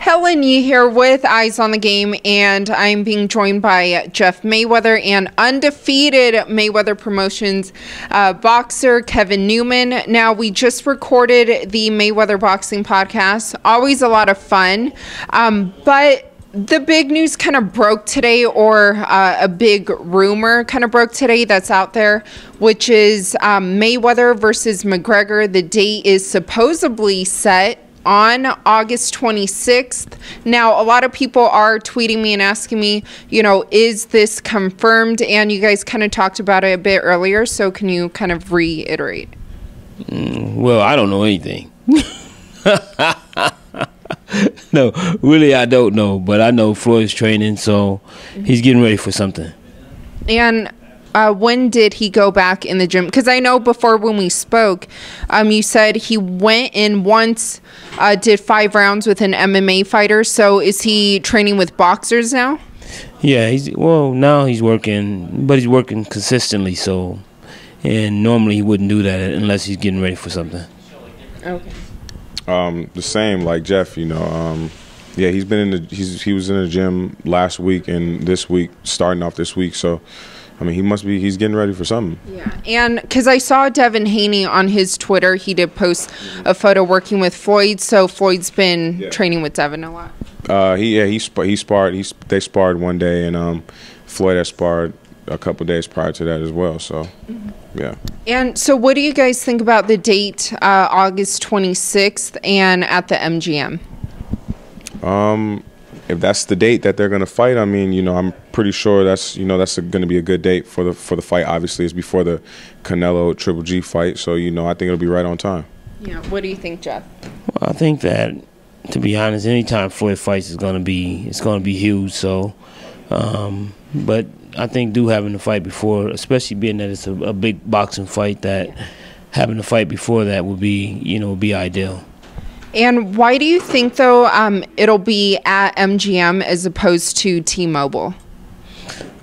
Helen here with Eyes on the Game, and I'm being joined by Jeff Mayweather and undefeated Mayweather Promotions boxer Kevin Newman. Now, we just recorded the Mayweather Boxing Podcast. Always a lot of fun, but the big news kind of broke today, or a big rumor kind of broke today that's out there, which is Mayweather versus Mcgregor. The date is supposedly set on August 26th. Now, a lot of people are tweeting me and asking me, is this confirmed? And you guys kind of talked about it a bit earlier, so can you kind of reiterate? Well, I don't know anything. No, really, I don't know. But I know Floyd's training, so he's getting ready for something. And when did he go back in the gym? Because I know before when we spoke, you said he went in once, did 5 rounds with an MMA fighter. So is he training with boxers now? Yeah, now he's working, but he's working consistently. So, and normally he wouldn't do that unless he's getting ready for something. Okay. The same, like Jeff, yeah, he was in the gym last week and this week, starting off this week. So, I mean, he's getting ready for something. Yeah, and because I saw Devin Haney on his Twitter, he did post a photo working with Floyd. So Floyd's been training with Devin a lot. He sparred. They sparred one day, and Floyd has sparred a couple days prior to that as well. So, yeah. And so, what do you guys think about the date, August 26th, and at the MGM? If that's the date that they're going to fight, I mean, I'm pretty sure that's going to be a good date for the fight. Obviously, it's before the Canelo Triple G fight, so I think it'll be right on time. Yeah. What do you think, Jeff? Well, I think that, to be honest, anytime Floyd fights is going to be huge. So, but I think having the fight before, especially being that it's a big boxing fight, that having the fight before that would be ideal. And why do you think, though, it'll be at MGM as opposed to T-Mobile?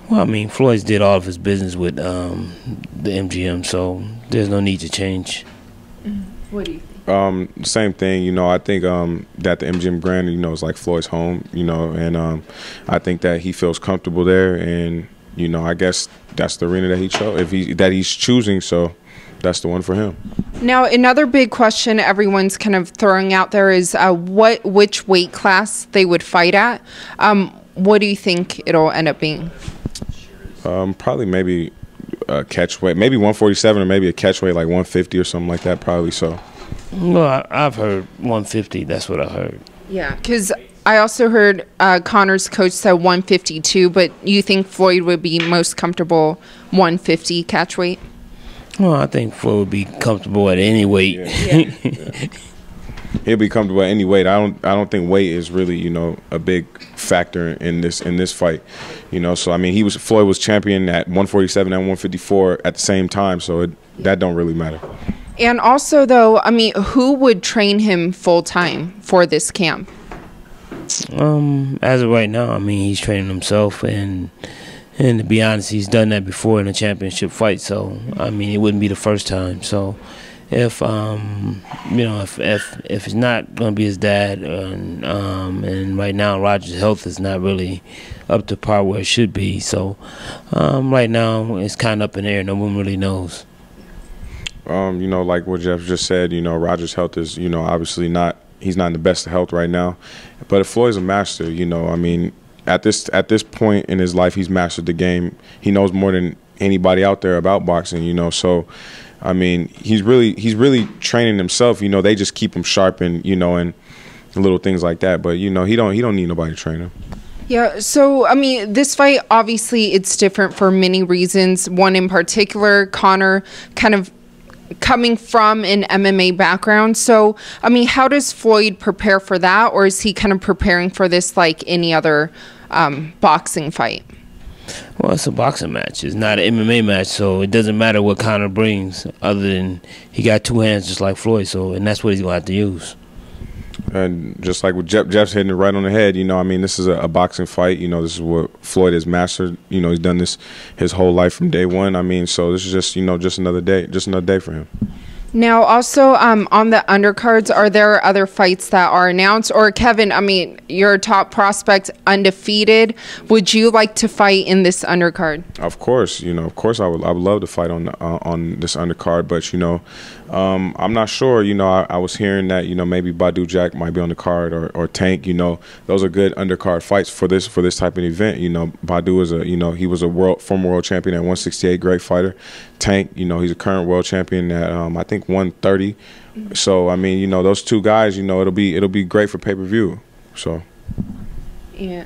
Well, I mean, Floyd's did all of his business with the MGM, so there's no need to change. What do you think? Same thing, I think that the MGM Grand, is like Floyd's home, and I think that he feels comfortable there, and, I guess that's the arena that he chose, that he's choosing, so that's the one for him. Now, another big question everyone's kind of throwing out there is which weight class they would fight at. What do you think it'll end up being? Probably maybe a catch weight, maybe 147, or maybe a catch weight like 150 or something like that, probably so. Well, I've heard 150. That's what I heard. Yeah, because I also heard Conor's coach said 152, but you think Floyd would be most comfortable 150 catch weight? Well, I think Floyd would be comfortable at any weight. Yeah. He'll be comfortable at any weight. I don't think weight is really, a big factor in this fight. So I mean, Floyd was champion at 147 and 154 at the same time, so that don't really matter. And also, though, I mean, who would train him full time for this camp? As of right now, I mean, he's training himself, and to be honest, he's done that before in a championship fight. So I mean, it wouldn't be the first time. So if if it's not going to be his dad, and right now Roger's health is not really up to par where it should be. So right now it's kind of up in the air. No one really knows. Like what Jeff just said, Roger's health is, obviously he's not in the best of health right now. But if Floyd's a master, I mean, at this point in his life, he's mastered the game. He knows more than anybody out there about boxing, So, I mean, he's really training himself. They just keep him sharp and and little things like that. But he don't need nobody to train him. Yeah, so, I mean, this fight, obviously, it's different for many reasons. One in particular, Conor kind of coming from an MMA background. So, I mean, how does Floyd prepare for that? Or is he kind of preparing for this like any other boxing fight? Well, it's a boxing match. It's not an MMA match, so it doesn't matter what Conor brings other than he got 2 hands just like Floyd, and that's what he's going to have to use. And just like with Jeff's hitting it right on the head, I mean, this is a boxing fight. This is what Floyd has mastered. He's done this his whole life from day one. I mean, so this is just, just another day for him. Now, also on the undercards, are there other fights that are announced? Or Kevin, I mean, your top prospect, undefeated. Would you like to fight in this undercard? Of course, I would love to fight on this undercard, but I'm not sure. I was hearing that maybe Badu Jack might be on the card or Tank. Those are good undercard fights for this type of event. Badu is he was a former world champion at 168, great fighter. Tank, he's a current world champion at I think 130. So I mean, those two guys, it'll be great for pay-per-view. So yeah,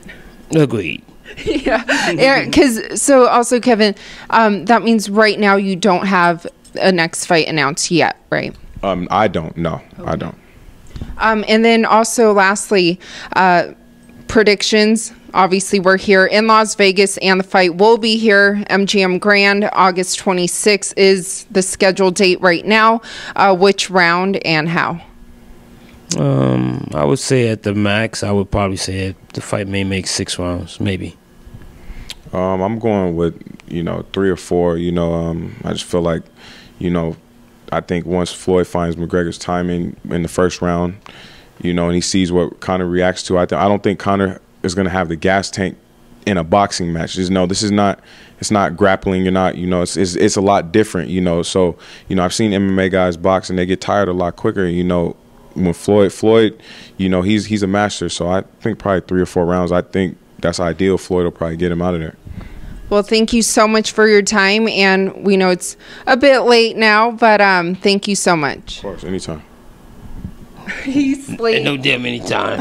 agreed. Yeah, because so also Kevin, that means right now you don't have a next fight announced yet, right? I don't. No, okay. I don't. And then also lastly, predictions. Obviously, we're here in Las Vegas, and the fight will be here. MGM Grand, August 26th is the scheduled date right now. Which round and how? I would say at the max, I would probably say the fight may make 6 rounds, maybe. I'm going with 3 or 4. I just feel like I think once Floyd finds McGregor's timing in the first round, and he sees what Conor reacts to, I don't think Conor is going to have the gas tank in a boxing match. It's not grappling. You're not, it's a lot different, So, I've seen MMA guys box and they get tired a lot quicker. When Floyd, he's a master. So I think probably 3 or 4 rounds. I think that's ideal. Floyd will probably get him out of there. Well, thank you so much for your time, and we know it's a bit late now, but thank you so much. Of course, anytime. He's late. No damn anytime.